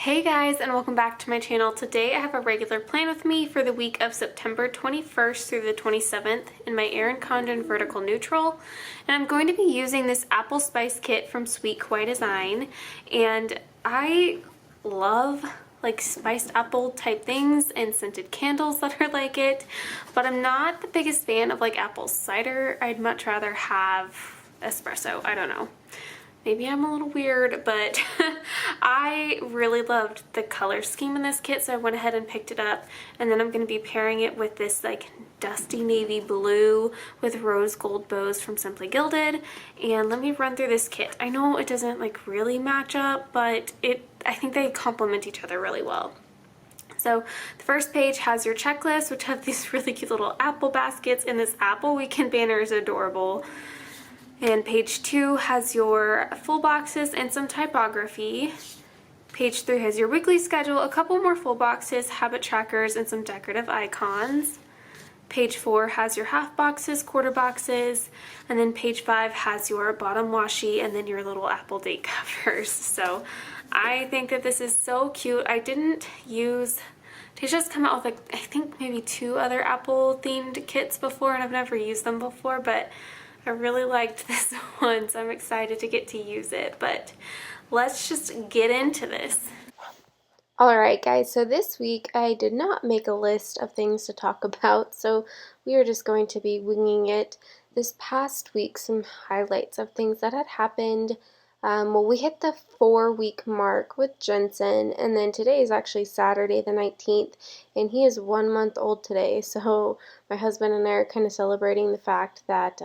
Hey guys, and welcome back to my channel. Today I have a regular plan with me for the week of September 21st through the 27th in my Erin Condon Vertical Neutral. And I'm going to be using this apple spice kit from Sweet Kawaii Design. And I love like spiced apple type things and scented candles that are like it. But I'm not the biggest fan of like apple cider. I'd much rather have espresso. I don't know. Maybe I'm a little weird, but I really loved the color scheme in this kit, so I went ahead and picked it up. And then I'm going to be pairing it with this like dusty navy blue with rose gold bows from Simply Gilded. And let me run through this kit. I know it doesn't like really match up, but I think they complement each other really well. So the first page has your checklist, which have these really cute little apple baskets, and this Apple Weekend banner is adorable. And page 2 has your full boxes and some typography. Page 3 has your weekly schedule, a couple more full boxes, habit trackers, and some decorative icons. Page 4 has your half boxes, quarter boxes, and then page 5 has your bottom washi and then your little apple date covers. So I think that this is so cute. I didn't use... Tasha's come out with like, I think maybe 2 other apple themed kits before, and I've never used them before, but I really liked this one, so I'm excited to get to use it. But let's just get into this. Alright guys, so this week I did not make a list of things to talk about, so we are just going to be winging it. This past week, some highlights of things that had happened. Well, we hit the 4-week mark with Jensen, and then today is actually Saturday the 19th, and he is 1 month old today, so my husband and I are kind of celebrating the fact that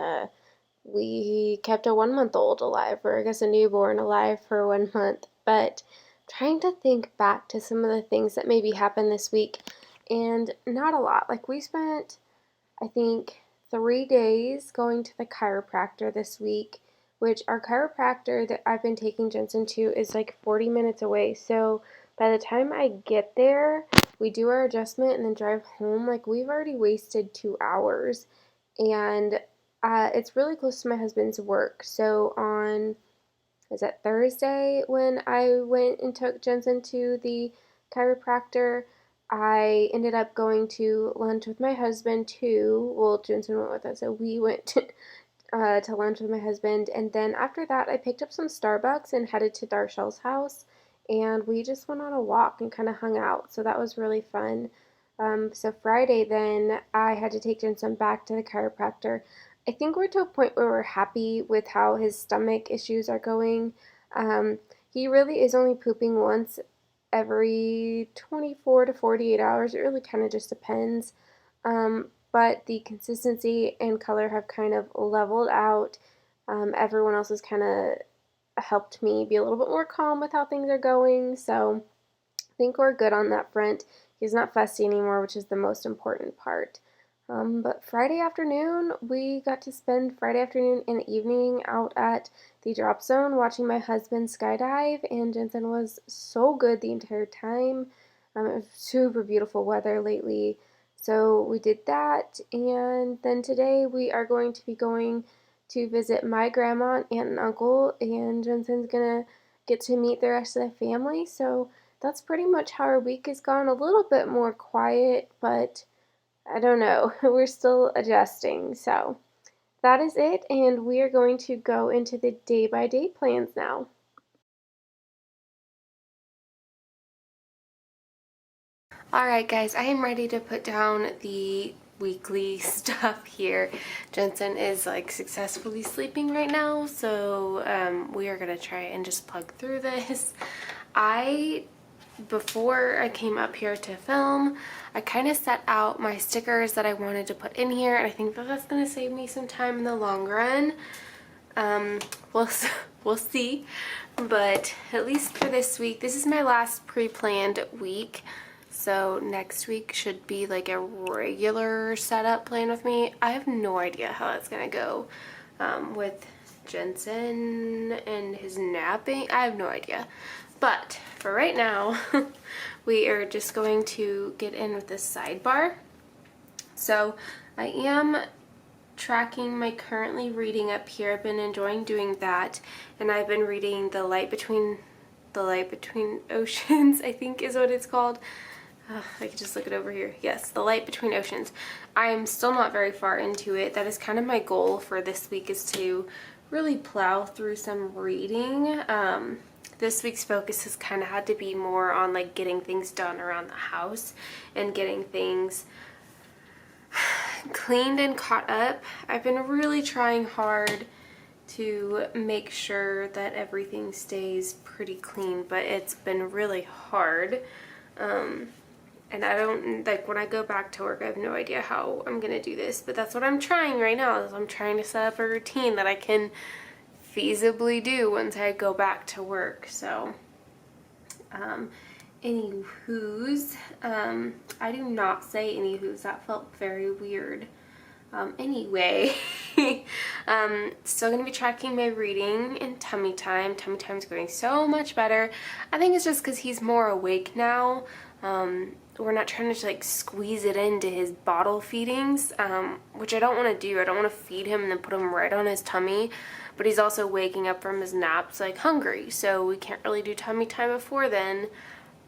we kept a 1 month old alive, or I guess a newborn alive for 1 month. But trying to think back to some of the things that maybe happened this week, and not a lot. Like we spent, I think, 3 days going to the chiropractor this week, which our chiropractor that I've been taking Jensen to is like 40 minutes away. So by the time I get there, we do our adjustment and then drive home. Like we've already wasted 2 hours, and it's really close to my husband's work. So on, is it Thursday when I went and took Jensen to the chiropractor, I ended up going to lunch with my husband too. Well, Jensen went with us, so we went to lunch with my husband. And then after that, I picked up some Starbucks and headed to Darshell's house. And we just went on a walk and kind of hung out. So that was really fun. So Friday then, I had to take Jensen back to the chiropractor. I think we're to a point where we're happy with how his stomach issues are going. He really is only pooping once every 24 to 48 hours. It really kind of just depends. But the consistency and color have kind of leveled out. Everyone else has kind of helped me be a little bit more calm with how things are going. So I think we're good on that front. He's not fussy anymore, which is the most important part. But Friday afternoon, we got to spend Friday afternoon and evening out at the drop zone watching my husband skydive, and Jensen was so good the entire time. It was super beautiful weather lately, so we did that. And then today we are going to be going to visit my grandma, aunt, and uncle, and Jensen's gonna get to meet the rest of the family. So that's pretty much how our week has gone. A little bit more quiet, but I don't know. We're still adjusting. So that is it, and we are going to go into the day-by-day plans now. Alright guys, I am ready to put down the weekly stuff here. Jensen is like successfully sleeping right now, so we are going to try and just plug through this. Before I came up here to film, I kind of set out my stickers that I wanted to put in here, and I think that that's going to save me some time in the long run. We'll see, but at least for this week, this is my last pre-planned week, so next week should be like a regular setup plan with me. I have no idea how that's going to go with Jensen and his napping. I have no idea. But for right now, we are just going to get in with this sidebar. So I am tracking my currently reading up here. I've been enjoying doing that, and I've been reading The Light Between The Light Between Oceans, I think is what it's called. I could just look it over here. Yes, The Light Between Oceans. I'm still not very far into it. That is kind of my goal for this week, is to really plow through some reading. This week's focus has kind of had to be more on like getting things done around the house and getting things cleaned and caught up. I've been really trying hard to make sure that everything stays pretty clean, but it's been really hard. And I don't, like, when I go back to work, I have no idea how I'm gonna do this, but that's what I'm trying right now, is I'm trying to set up a routine that I can feasibly do once I go back to work. So, anywho's, I do not say anywho's, that felt very weird. Anyway, still gonna be tracking my reading in tummy time. Tummy time's going so much better. I think it's just because he's more awake now. We're not trying to like squeeze it into his bottle feedings, which I don't want to do. I don't want to feed him and then put him right on his tummy, but he's also waking up from his naps like hungry, so we can't really do tummy time before then.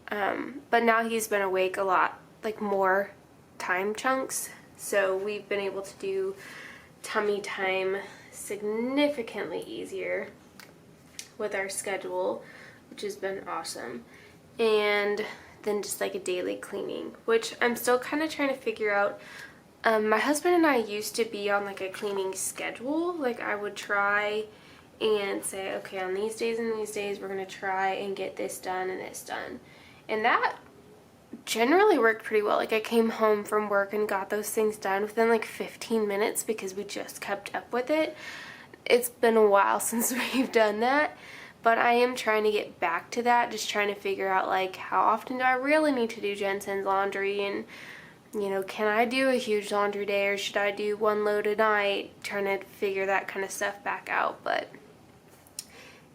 But now he's been awake a lot, like more time chunks, so we've been able to do tummy time significantly easier with our schedule, which has been awesome. And then just like a daily cleaning, which I'm still kind of trying to figure out. My husband and I used to be on like a cleaning schedule. Like I would try and say, okay, on these days and these days we're gonna try and get this done and this done. And that generally worked pretty well. Like I came home from work and got those things done within like 15 minutes because we just kept up with it. It's been a while since we've done that. But I am trying to get back to that, just trying to figure out like how often do I really need to do Jensen's laundry, and you know, can I do a huge laundry day or should I do one load a night, trying to figure that kind of stuff back out. But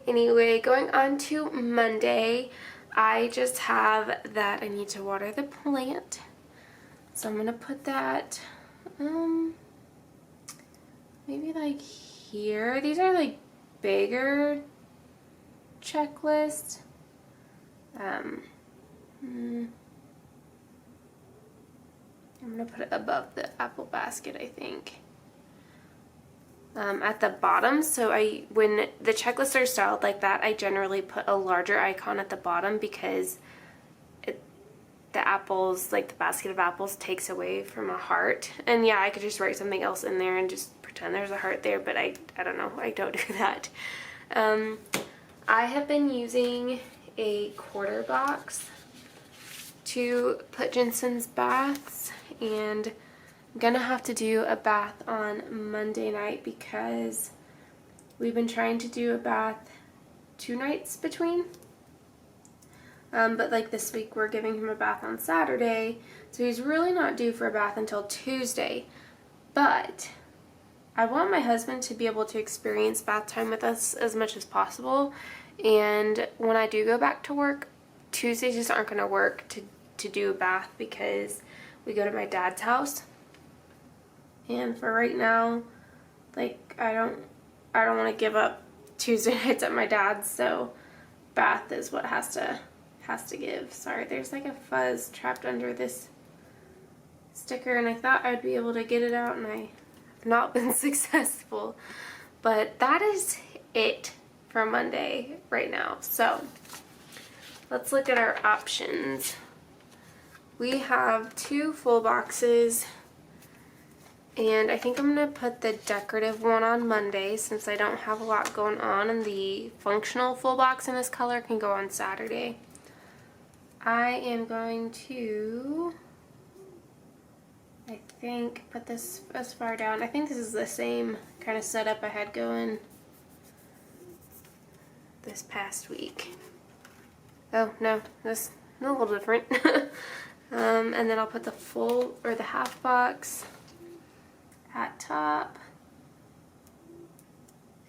anyway, going on to Monday, I just have that I need to water the plant. So I'm going to put that maybe like here. These are like bigger checklist. I'm gonna put it above the apple basket, I think. At the bottom, so when the checklists are styled like that, I generally put a larger icon at the bottom because the apples, like the basket of apples, takes away from a heart. And yeah, I could just write something else in there and just pretend there's a heart there, but I don't know, I don't do that. I have been using a quarter box to put Jensen's baths, and I'm gonna have to do a bath on Monday night because we've been trying to do a bath 2 nights between. But like this week we're giving him a bath on Saturday, so he's really not due for a bath until Tuesday. But I want my husband to be able to experience bath time with us as much as possible, and when I do go back to work, Tuesdays just aren't going to work to do a bath because we go to my dad's house. And for right now, like I don't want to give up Tuesday nights at my dad's, so bath is what has to give. Sorry, there's like a fuzz trapped under this sticker, and I thought I'd be able to get it out, and I have not been successful. But that is it for Monday right now. So let's look at our options. We have 2 full boxes, and I think I'm going to put the decorative one on Monday since I don't have a lot going on, and the functional full box in this color can go on Saturday. I am going to, I think, put this as far down. I think this is the same kind of setup I had going this past week. Oh no, this is a little different. And then I'll put the full or the half box at top,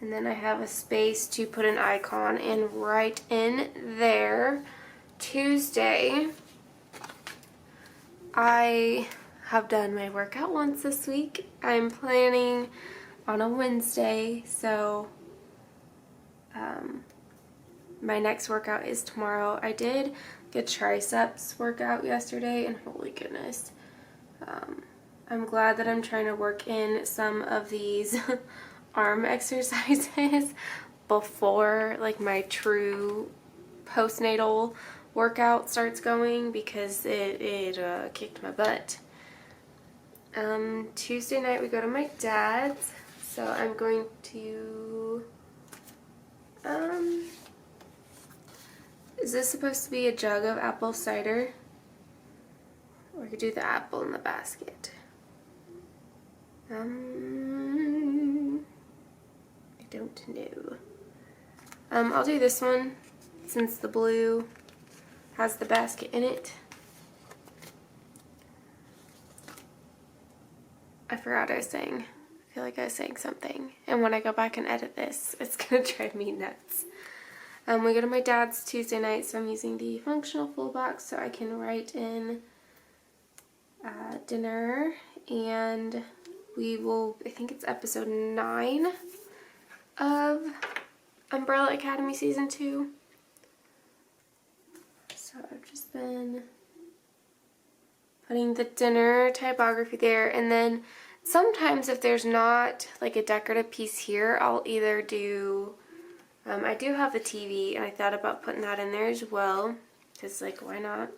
and then I have a space to put an icon in right in there. Tuesday, I have done my workout once this week. I'm planning on a Wednesday, so my next workout is tomorrow. I did a triceps workout yesterday, and holy goodness. I'm glad that I'm trying to work in some of these arm exercises before like my true postnatal workout starts going, because it kicked my butt. Tuesday night we go to my dad's, so I'm going to is this supposed to be a jug of apple cider? Or I could do the apple in the basket. I don't know. I'll do this one since the blue has the basket in it. I forgot I was saying. I feel like I was saying something. And when I go back and edit this, it's gonna drive me nuts. We go to my dad's Tuesday night, so I'm using the functional full box so I can write in dinner, and we will, I think it's episode 9 of Umbrella Academy Season 2. So I've just been putting the dinner typography there, and then sometimes if there's not like a decorative piece here, I'll either do, I do have the TV, and I thought about putting that in there as well, because like why not?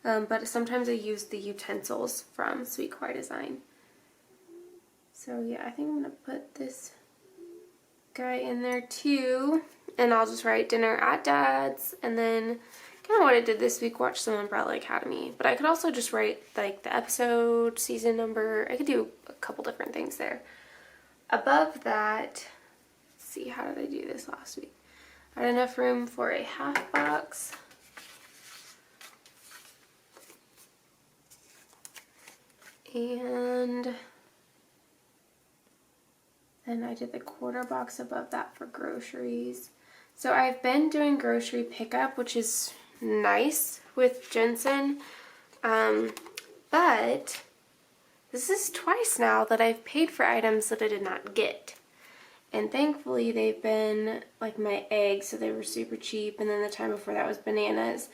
But sometimes I use the utensils from Sweet Kawaii Design. So yeah, I think I'm going to put this guy in there too, and I'll just write dinner at dad's, and then kind of what I did this week, watch some Umbrella Academy. But I could also just write like the episode, season number. I could do a couple different things there. Above that, let's see, how did I do this last week? I had enough room for a half box. And then I did the quarter box above that for groceries. So I've been doing grocery pickup, which is nice with Jensen. But this is twice now that I've paid for items that I did not get. And thankfully they've been like my eggs, so they were super cheap, and then the time before that was bananas.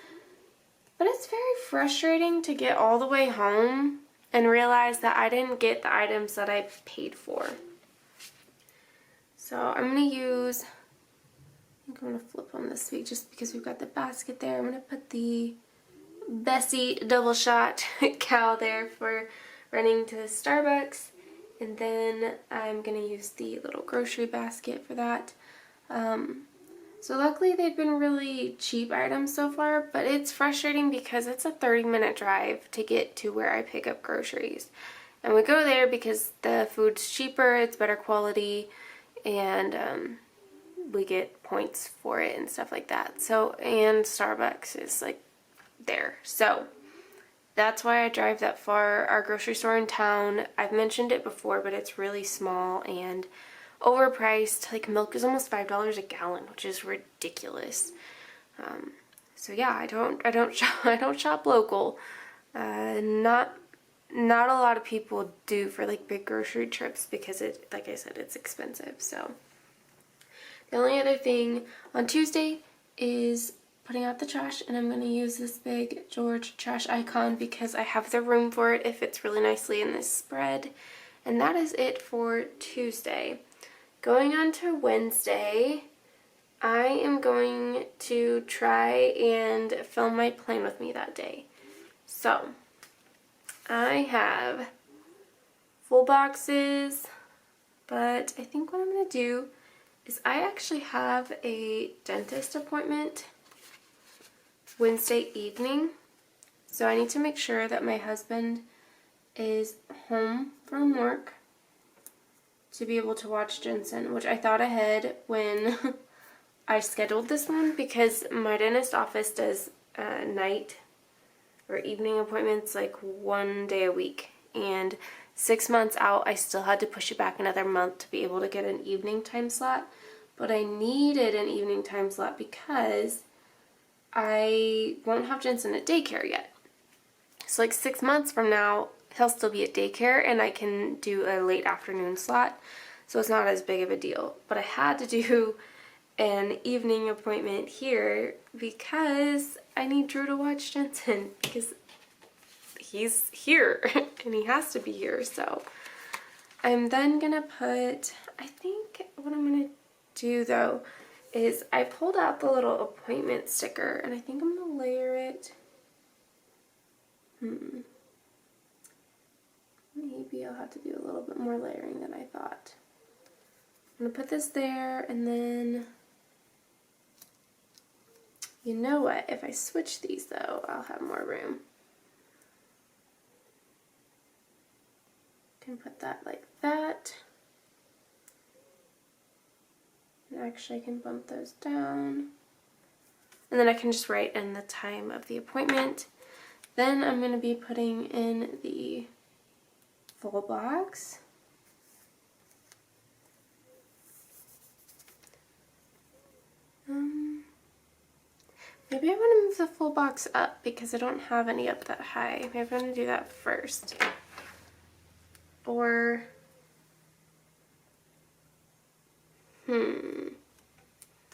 But it's very frustrating to get all the way home and realize that I didn't get the items that I paid for. So I'm going to use, I think I'm going to flip them this week just because we've got the basket there. I'm going to put the Bessie double shot cow there for running to Starbucks. And then I'm going to use the little grocery basket for that. So luckily they've been really cheap items so far, but it's frustrating because it's a 30-minute drive to get to where I pick up groceries. And we go there because the food's cheaper, it's better quality, and we get points for it and stuff like that. So, and Starbucks is like there. So that's why I drive that far. Our grocery store in town, I've mentioned it before, but it's really small and overpriced. Like milk is almost $5 a gallon, which is ridiculous. So yeah, I don't shop local. Not a lot of people do for like big grocery trips because it, like I said, it's expensive. So the only other thing on Tuesday is putting out the trash, and I'm going to use this big George trash icon because I have the room for it. It fits really nicely in this spread. And that is it for Tuesday. Going on to Wednesday, I am going to try and film my plan with me that day. So I have full boxes, but I think what I'm going to do is I actually have a dentist appointment Wednesday evening. So I need to make sure that my husband is home from work to be able to watch Jensen, which I thought ahead when I scheduled this one because my dentist office does night or evening appointments like one day a week, and 6 months out I still had to push it back another month to be able to get an evening time slot. But I needed an evening time slot because I won't have Jensen at daycare yet. So like 6 months from now he'll still be at daycare and I can do a late afternoon slot, so it's not as big of a deal. But I had to do an evening appointment here because I need Drew to watch Jensen because he's here and he has to be here. So I'm then gonna put, I think what I'm gonna do though is I pulled out the little appointment sticker and I think I'm gonna layer it. Maybe I'll have to do a little bit more layering than I thought. I'm gonna put this there, and then, you know what, if I switch these though, I'll have more room. Can put that like that. And actually I can bump those down. And then I can just write in the time of the appointment. Then I'm going to be putting in the full box. Maybe I want to move the full box up because I don't have any up that high. Maybe I'm going to do that first. Or,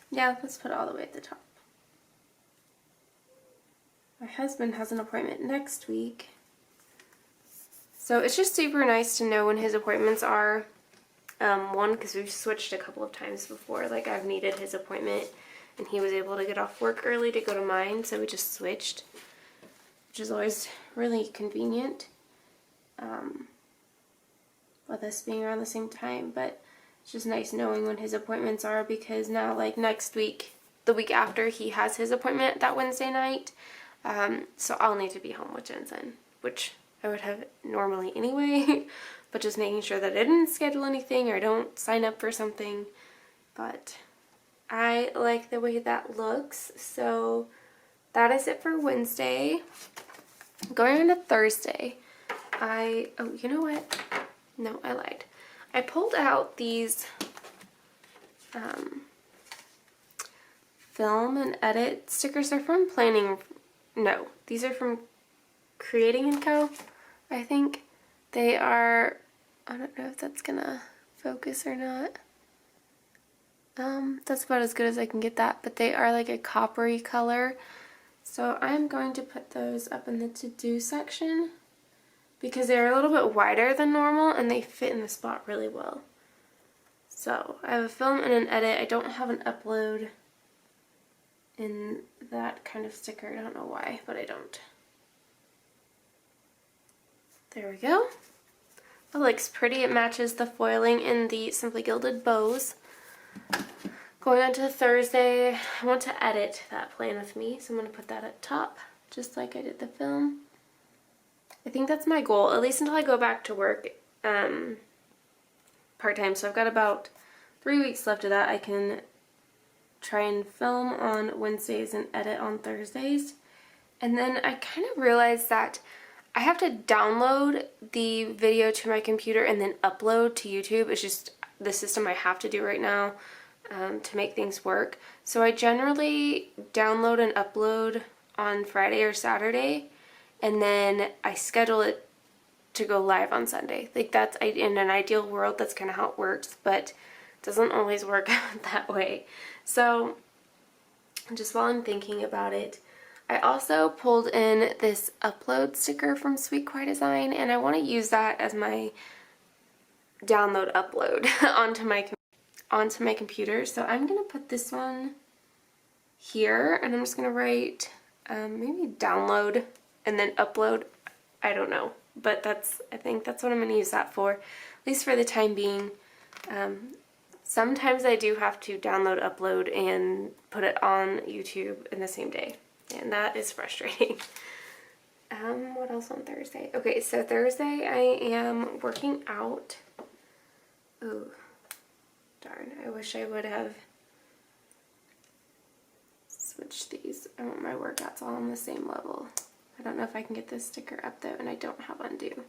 yeah, let's put it all the way at the top. My husband has an appointment next week. So it's just super nice to know when his appointments are. One, because we've switched a couple of times before. Like, I've needed his appointment and he was able to get off work early to go to mine, so we just switched, which is always really convenient. With us being around the same time, but it's just nice knowing when his appointments are, because now, like, next week, the week after, he has his appointment that Wednesday night, so I'll need to be home with Jensen, which I would have normally anyway, but just making sure that I didn't schedule anything or don't sign up for something. But I like the way that looks, so that is it for Wednesday. Going into Thursday, oh, you know what? No, I lied. I pulled out these film and edit stickers. They're from no, these are from Creating & Co, I think. They are, I don't know if that's gonna focus or not. That's about as good as I can get that, but they are like a coppery color. So I'm going to put those up in the to-do section, because they're a little bit wider than normal and they fit in the spot really well. So I have a film and an edit. I don't have an upload in that kind of sticker. I don't know why, but I don't. There we go. It looks pretty. It matches the foiling in the Simply Gilded bows. Going on to Thursday, I want to edit that plan with me, so I'm going to put that at top, just like I did the film. I think that's my goal, at least until I go back to work part-time. So I've got about 3 weeks left of that. I can try and film on Wednesdays and edit on Thursdays. And then I kind of realized that I have to download the video to my computer and then upload to YouTube. It's just the system I have to do right now to make things work. So I generally download and upload on Friday or Saturday, and then I schedule it to go live on Sunday. Like, that's, in an ideal world, that's kind of how it works, but it doesn't always work out that way. So just while I'm thinking about it, I also pulled in this upload sticker from Sweet Kawaii Design, and I want to use that as my download upload onto my computer. So I'm going to put this one here, and I'm just going to write maybe download and then upload. I don't know, but I think that's what I'm going to use that for, at least for the time being. Sometimes I do have to download, upload, and put it on YouTube in the same day, and that is frustrating. What else on Thursday? Okay, so Thursday I am working out. Ooh, darn, I wish I would have switched these. I want my workouts all on the same level. I don't know if I can get this sticker up though, and I don't have undo.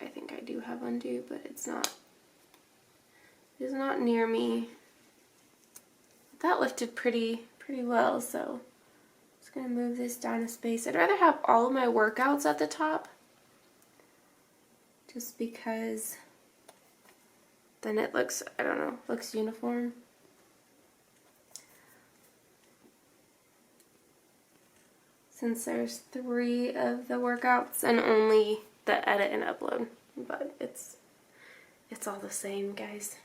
I think I do have undo, but it is not near me. That lifted pretty well, so I'm just gonna move this down a space. I'd rather have all of my workouts at the top, just because then it looks, I don't know, looks uniform. Since there's 3 of the workouts and only the edit and upload, but it's all the same, guys.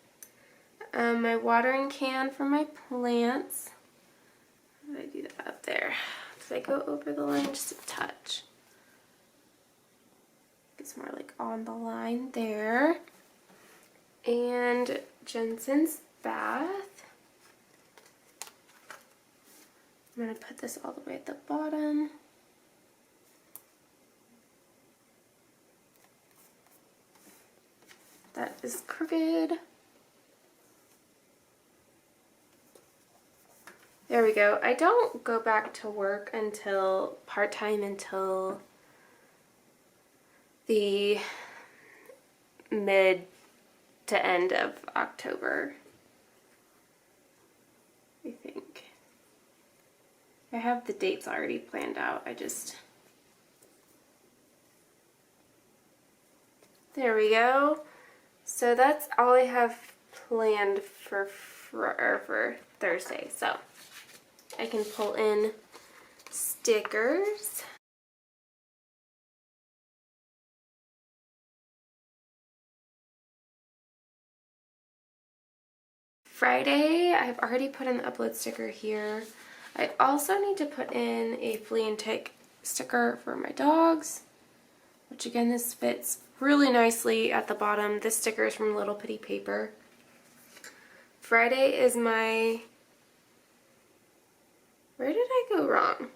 My watering can for my plants. How do I do that up there? Because I go over the line just a touch. It's more like on the line there. And Jensen's bath. I'm going to put this all the way at the bottom. That is crooked. There we go. I don't go back to work until part-time until the mid to end of October, I think. I have the dates already planned out. There we go. So that's all I have planned for Thursday. So I can pull in stickers. Friday, I've already put in the upload sticker here. I also need to put in a flea and tick sticker for my dogs, which again, this fits really nicely at the bottom. This sticker is from Little Pitty Paper. Friday is my... Where did I go wrong?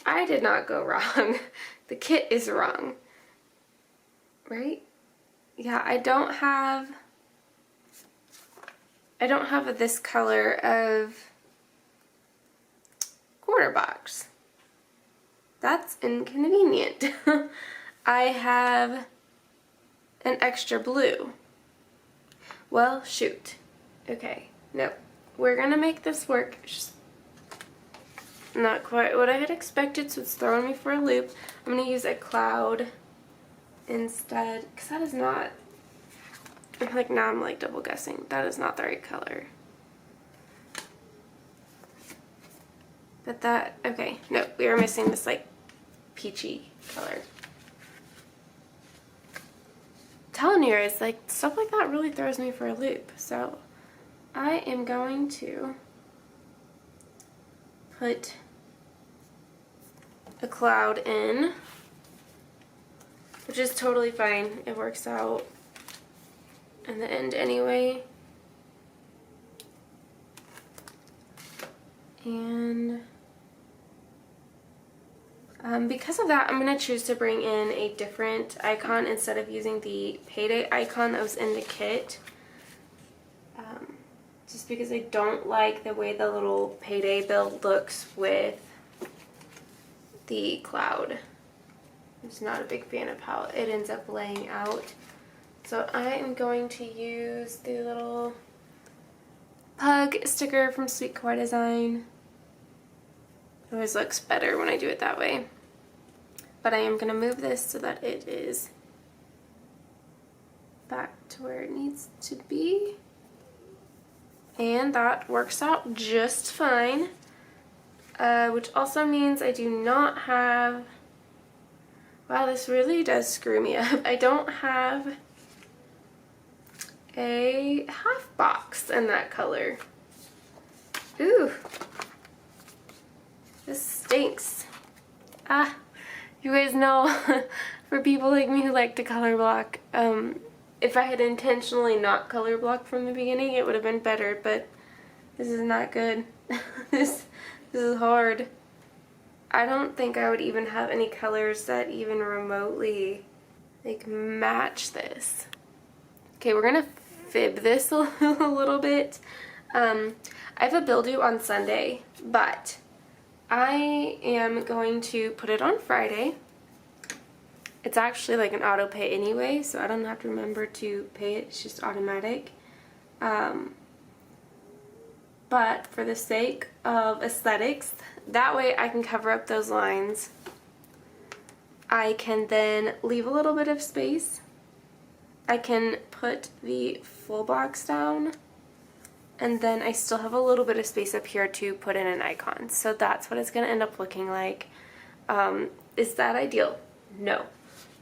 I did not go wrong. The kit is wrong. Right? Yeah, I don't have this color of quarter box. That's inconvenient. I have an extra blue. Well, shoot. Okay, no. We're gonna make this work. Just not quite what I had expected, so it's throwing me for a loop. I'm gonna use a cloud instead, because that is not, like, now I'm like double guessing. That is not the right color. But that, okay, no, we are missing this like peachy color. Telling you, it's like stuff like that really throws me for a loop. So I am going to put a cloud in, which is totally fine. It works out in the end anyway. And because of that, I'm going to choose to bring in a different icon instead of using the payday icon that was in the kit. Just because I don't like the way the little payday bill looks with the cloud. I'm just not a big fan of how it ends up laying out. So I am going to use the little pug sticker from Sweet Kawaii Design. It always looks better when I do it that way. But I am going to move this so that it is back to where it needs to be. And that works out just fine. Which also means I do not have... Wow, this really does screw me up. I don't have a half box in that color. Ooh. This stinks. Ah, you guys know, for people like me who like to color block, if I had intentionally not color blocked from the beginning, it would have been better, but this is not good. This is hard. I don't think I would even have any colors that even remotely, like, match this. Okay, we're gonna fib this a little bit. I have a bill due on Sunday, but I am going to put it on Friday. It's actually like an auto pay anyway, so I don't have to remember to pay it. It's just automatic. But for the sake of aesthetics, that way I can cover up those lines. I can then leave a little bit of space. I can put the full box down, and then I still have a little bit of space up here to put in an icon. So that's what it's going to end up looking like. Is that ideal? No.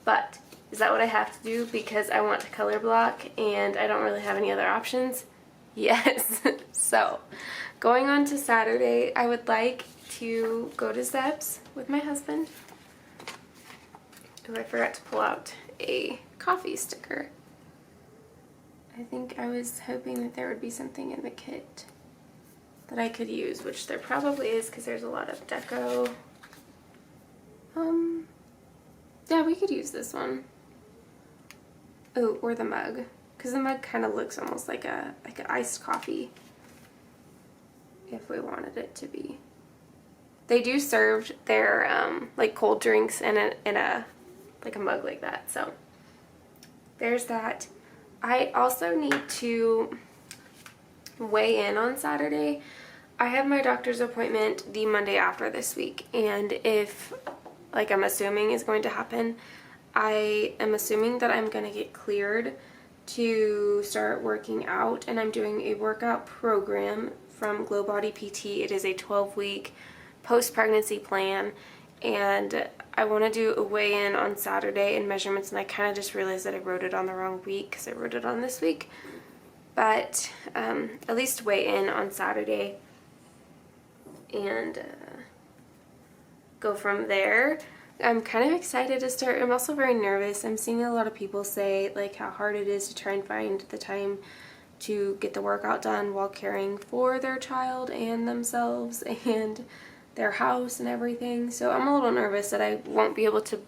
But is that what I have to do because I want to color block and I don't really have any other options? Yes. So going on to Saturday, I would like to go to Zeb's with my husband. Oh, I forgot to pull out a coffee sticker. I think I was hoping that there would be something in the kit that I could use, which there probably is because there's a lot of deco. Yeah, we could use this one. Oh, or the mug, because the mug kind of looks almost like an iced coffee if we wanted it to be. They do serve their like cold drinks in a like a mug like that. So there's that. I also need to weigh in on Saturday. I have my doctor's appointment the Monday after this week, and if, like I'm assuming is going to happen, I am assuming that I'm going to get cleared to start working out, and I'm doing a workout program from Glow Body PT. It is a 12-week post-pregnancy plan, and I want to do a weigh-in on Saturday and measurements, and I kind of just realized that I wrote it on the wrong week because I wrote it on this week. But at least weigh in on Saturday and go from there. I'm kind of excited to start. I'm also very nervous. I'm seeing a lot of people say like how hard it is to try and find the time to get the workout done while caring for their child and themselves and their house and everything. So I'm a little nervous that I won't be able to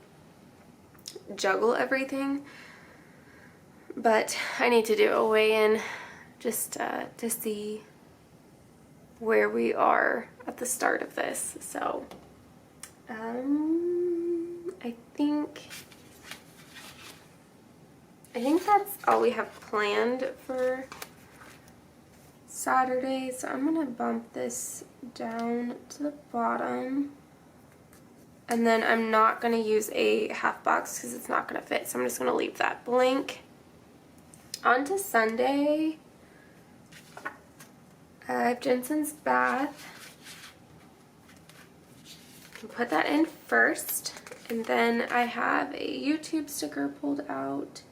juggle everything, but I need to do a weigh-in just to see where we are at the start of this. So I think that's all we have planned for Saturday. So I'm gonna bump this down to the bottom, and then I'm not gonna use a half box because it's not gonna fit, so I'm just gonna leave that blank. On to Sunday. I have Jensen's bath. I'll put that in first, and then I have a YouTube sticker pulled out,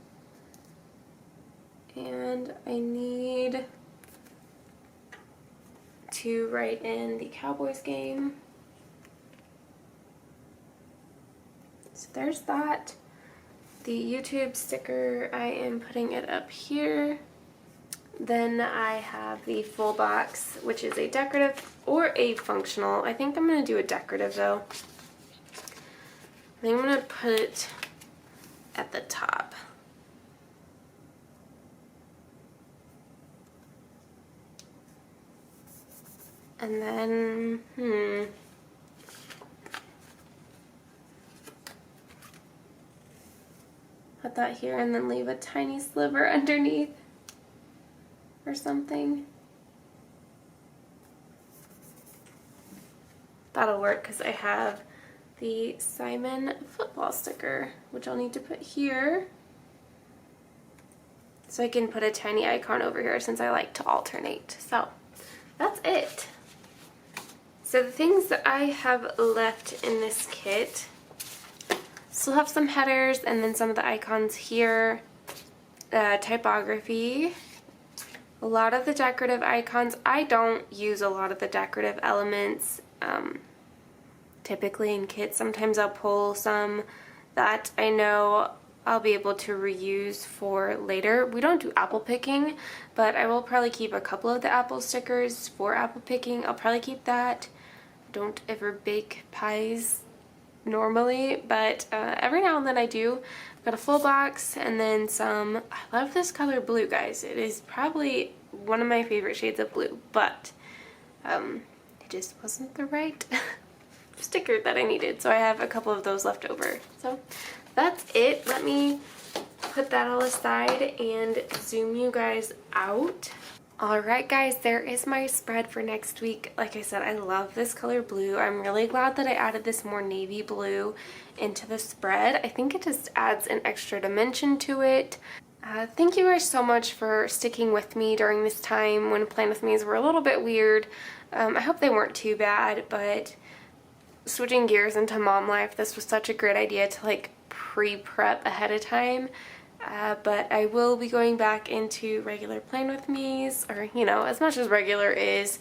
and I need to write in the Cowboys game. So there's that. The YouTube sticker, I am putting it up here. Then I have the full box, which is a decorative or a functional. I think I'm going to do a decorative though. I think I'm going to put it at the top. And then, put that here and then leave a tiny sliver underneath or something. That'll work because I have the Simon football sticker, which I'll need to put here. So I can put a tiny icon over here since I like to alternate. So that's it. So the things that I have left in this kit, still have some headers and then some of the icons here. Typography. A lot of the decorative icons. I don't use a lot of the decorative elements typically in kits. Sometimes I'll pull some that I know I'll be able to reuse for later. We don't do apple picking, but I will probably keep a couple of the apple stickers for apple picking. I'll probably keep that. Don't ever bake pies normally, but every now and then I do. I've got a full box and then some. I love this color blue, guys. It is probably one of my favorite shades of blue, but it just wasn't the right sticker that I needed, so I have a couple of those left over. So that's it. Let me put that all aside and zoom you guys out. Alright guys, there is my spread for next week. Like I said, I love this color blue. I'm really glad that I added this more navy blue into the spread. I think it just adds an extra dimension to it. Thank you guys so much for sticking with me during this time when Plan With Me's were a little bit weird. I hope they weren't too bad, but switching gears into mom life, this was such a great idea to like pre-prep ahead of time. But I will be going back into regular Plan With Me's, or you know, as much as regular is.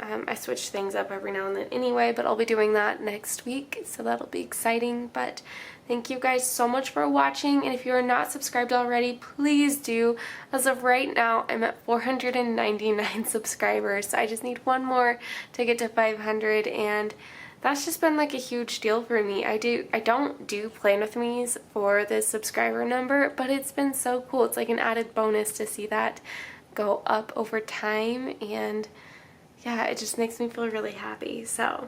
I switch things up every now and then anyway, but I'll be doing that next week, so that'll be exciting. But thank you guys so much for watching, and if you are not subscribed already, please do. As of right now, I'm at 499 subscribers, so I just need one more to get to 500, and that's just been like a huge deal for me. I don't do Plan With Me's for the subscriber number, but it's been so cool. It's like an added bonus to see that go up over time, and yeah, it just makes me feel really happy. So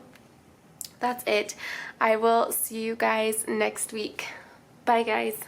that's it. I will see you guys next week. Bye guys.